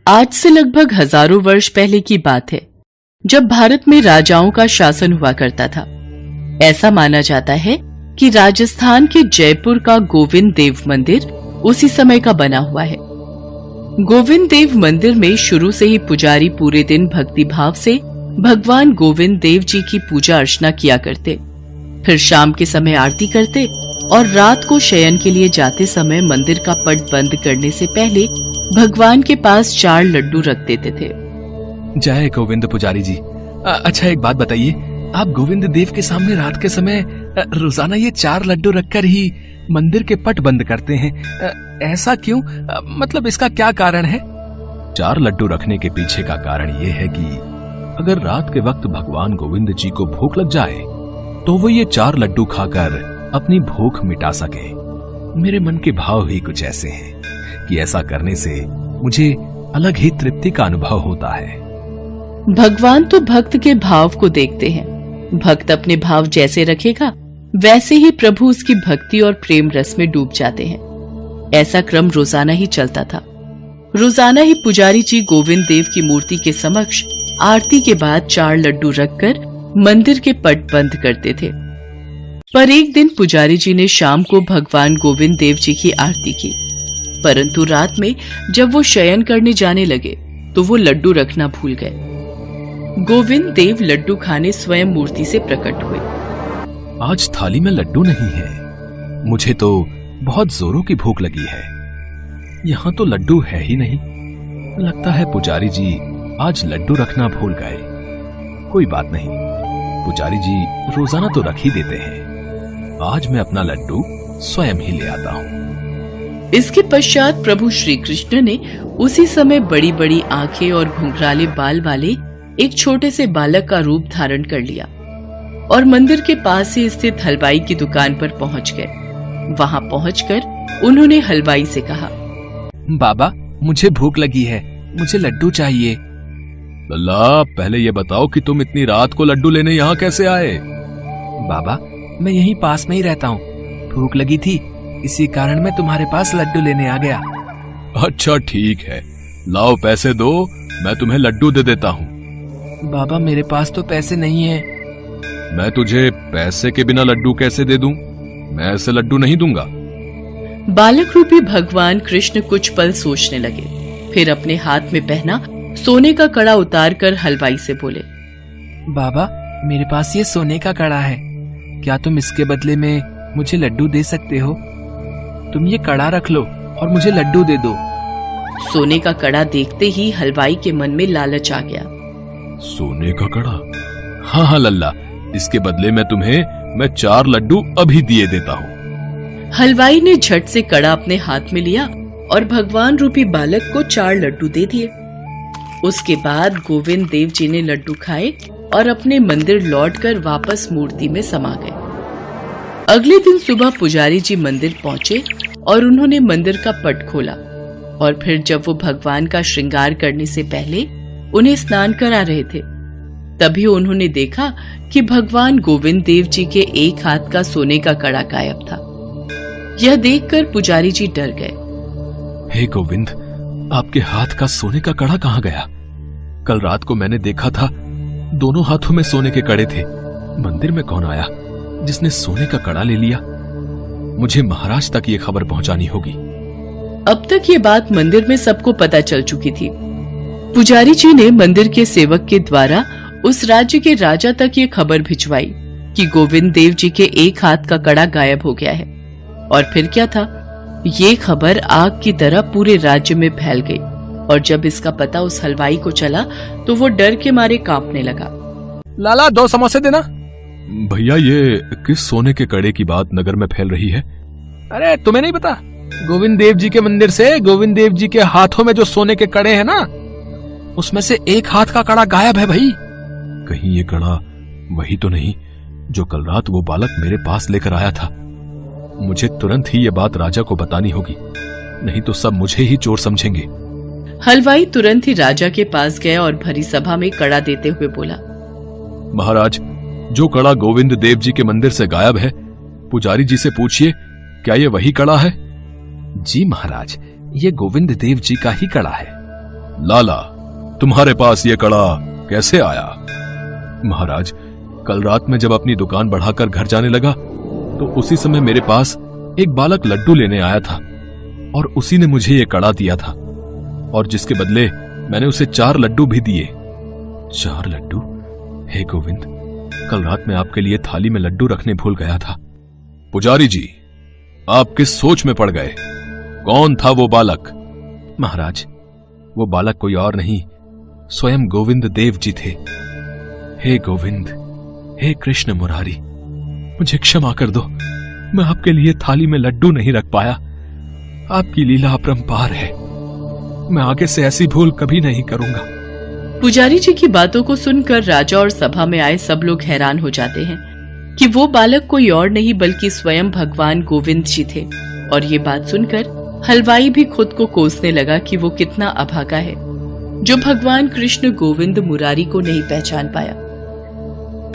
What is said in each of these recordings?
आज से लगभग हजारों वर्ष पहले की बात है, जब भारत में राजाओं का शासन हुआ करता था। ऐसा माना जाता है कि राजस्थान के जयपुर का गोविंद देव मंदिर उसी समय का बना हुआ है। गोविंद देव मंदिर में शुरू से ही पुजारी पूरे दिन भक्ति भाव से भगवान गोविंद देव जी की पूजा अर्चना किया करते, फिर शाम के समय आरती करते और रात को शयन के लिए जाते समय मंदिर का पट बंद करने से पहले भगवान के पास 4 लड्डू रख देते थे। जय गोविंद पुजारी जी। अच्छा एक बात बताइए, आप गोविंद देव के सामने रात के समय रोजाना ये 4 लड्डू रखकर ही मंदिर के पट बंद करते हैं, ऐसा क्यों? मतलब इसका क्या कारण है? 4 लड्डू रखने के पीछे का कारण ये है कि अगर रात के वक्त भगवान गोविंद जी को भूख लग जाए तो वो ये 4 लड्डू खाकर अपनी भूख मिटा सके। मेरे मन के भाव ही कुछ ऐसे हैं कि ऐसा करने से मुझे अलग ही तृप्ति का अनुभव होता है। भगवान तो भक्त के भाव को देखते हैं। भक्त अपने भाव जैसे रखेगा वैसे ही प्रभु उसकी भक्ति और प्रेम रस में डूब जाते हैं। ऐसा क्रम रोजाना ही चलता था। रोजाना ही पुजारी जी गोविंद देव की मूर्ति के समक्ष आरती के बाद 4 लड्डू रखकर मंदिर के पट बंद करते थे। पर एक दिन पुजारी जी ने शाम को भगवान गोविंद देव जी की आरती की, परंतु रात में जब वो शयन करने जाने लगे तो वो लड्डू रखना भूल गए। गोविंद देव लड्डू खाने स्वयं मूर्ति से प्रकट हुए। आज थाली में लड्डू नहीं है, मुझे तो बहुत जोरों की भूख लगी है। यहाँ तो लड्डू है ही नहीं। लगता है पुजारी जी आज लड्डू रखना भूल गए। कोई बात नहीं, पुजारी जी रोजाना तो रख ही देते हैं। आज मैं अपना लड्डू स्वयं ही ले आता हूँ। इसके पश्चात प्रभु श्री कृष्ण ने उसी समय बड़ी बड़ी आंखें और घुंघराले बाल वाले एक छोटे से बालक का रूप धारण कर लिया और मंदिर के पास ही स्थित हलवाई की दुकान पर पहुंच गए। वहां पहुंचकर उन्होंने हलवाई से कहा, बाबा मुझे भूख लगी है, मुझे लड्डू चाहिए। लल्ला पहले ये बताओ कि तुम इतनी रात को लड्डू लेने यहाँ कैसे आए? बाबा मैं यहीं पास में ही रहता हूँ, भूख लगी थी इसी कारण मैं तुम्हारे पास लड्डू लेने आ गया। अच्छा ठीक है, लाओ पैसे दो, मैं तुम्हें लड्डू दे देता हूँ। बाबा मेरे पास तो पैसे नहीं है। मैं तुझे पैसे के बिना लड्डू कैसे दे दूं? मैं ऐसे लड्डू नहीं दूंगा। बालक रूपी भगवान कृष्ण कुछ पल सोचने लगे, फिर अपने हाथ में पहना सोने का कड़ा उतारकर हलवाई से बोले, बाबा मेरे पास ये सोने का कड़ा है, क्या तुम इसके बदले में मुझे लड्डू दे सकते हो? तुम ये कड़ा रख लो और मुझे लड्डू दे दो। सोने का कड़ा देखते ही हलवाई के मन में लालच आ गया। सोने का कड़ा? हाँ हाँ लल्ला, इसके बदले में तुम्हें 4 लड्डू अभी दिए देता हूँ। हलवाई ने झट से कड़ा अपने हाथ में लिया और भगवान रूपी बालक को 4 लड्डू दे दिए। उसके बाद गोविंद देव जी ने लड्डू खाए और अपने मंदिर लौटकर वापस मूर्ति में समा गए। अगले दिन सुबह पुजारी जी मंदिर पहुंचे और उन्होंने मंदिर का पट खोला और फिर जब वो भगवान का श्रृंगार करने से पहले उन्हें स्नान करा रहे थे, तभी उन्होंने देखा कि भगवान गोविंद देव जी के एक हाथ का सोने का कड़ा गायब था। यह देखकर पुजारी जी डर गए। हे गोविंद, आपके हाथ का सोने का कड़ा कहाँ गया? कल रात को मैंने देखा था, दोनों हाथों में सोने के कड़े थे। मंदिर में कौन आया जिसने सोने का कड़ा ले लिया? मुझे महाराज तक ये खबर पहुंचानी होगी। अब तक ये बात मंदिर में सबको पता चल चुकी थी। पुजारी जी ने मंदिर के सेवक के द्वारा उस राज्य के राजा तक ये खबर भिजवाई कि गोविंद देव जी के एक हाथ का कड़ा गायब हो गया है। और फिर क्या था, ये खबर आग की तरह पूरे राज्य में फैल गई और जब इसका पता उस हलवाई को चला तो वो डर के मारे कांपने लगा। लाला 2 समोसे देना। भैया ये किस सोने के कड़े की बात नगर में फैल रही है? अरे तुम्हें नहीं पता, गोविंद देव जी के मंदिर से गोविंद देव जी के हाथों में जो सोने के कड़े हैं ना, उसमें से एक हाथ का कड़ा गायब है भाई। कहीं ये कड़ा वही तो नहीं जो कल रात वो बालक मेरे पास लेकर आया था? मुझे तुरंत ही ये बात राजा को बतानी होगी, नहीं तो सब मुझे ही चोर समझेंगे। हलवाई तुरंत ही राजा के पास गया और भरी सभा में कड़ा देते हुए बोला, महाराज, जो कड़ा गोविंद देव जी के मंदिर से गायब है, पुजारी जी से पूछिए क्या ये वही कड़ा है? जी महाराज, ये गोविंद देव जी का ही कड़ा है। लाला, तुम्हारे पास ये कड़ा कैसे आया? महाराज, कल रात में जब अपनी दुकान बढ़ाकर घर जाने लगा तो उसी समय मेरे पास एक बालक लड्डू लेने आया था और उसी ने मुझे ये कड़ा दिया था, और जिसके बदले मैंने उसे 4 लड्डू भी दिए। 4 लड्डू? हे गोविंद, कल रात में आपके लिए थाली में लड्डू रखने भूल गया था। पुजारी जी, आप किस सोच में पड़ गए? कौन था वो बालक? महाराज, वो बालक कोई और नहीं, स्वयं गोविंद देव जी थे। हे गोविंद, हे कृष्ण मुरारी, मुझे क्षमा कर दो, मैं आपके लिए थाली में लड्डू नहीं रख पाया। आपकी लीला अपरंपार है, मैं आगे से ऐसी भूल कभी नहीं करूंगा। पुजारी जी की बातों को सुनकर राजा और सभा में आए सब लोग हैरान हो जाते हैं कि वो बालक कोई और नहीं बल्कि स्वयं भगवान गोविंद जी थे। और ये बात सुनकर हलवाई भी खुद को कोसने लगा कि वो कितना अभागा है जो भगवान कृष्ण गोविंद मुरारी को नहीं पहचान पाया।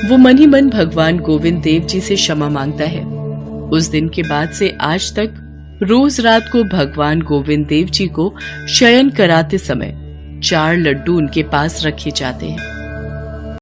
वो मन ही मन भगवान गोविंद देव जी से क्षमा मांगता है। उस दिन के बाद से आज तक रोज रात को भगवान गोविंद देव जी को शयन कराते समय 4 लड्डू उनके पास रखे जाते हैं।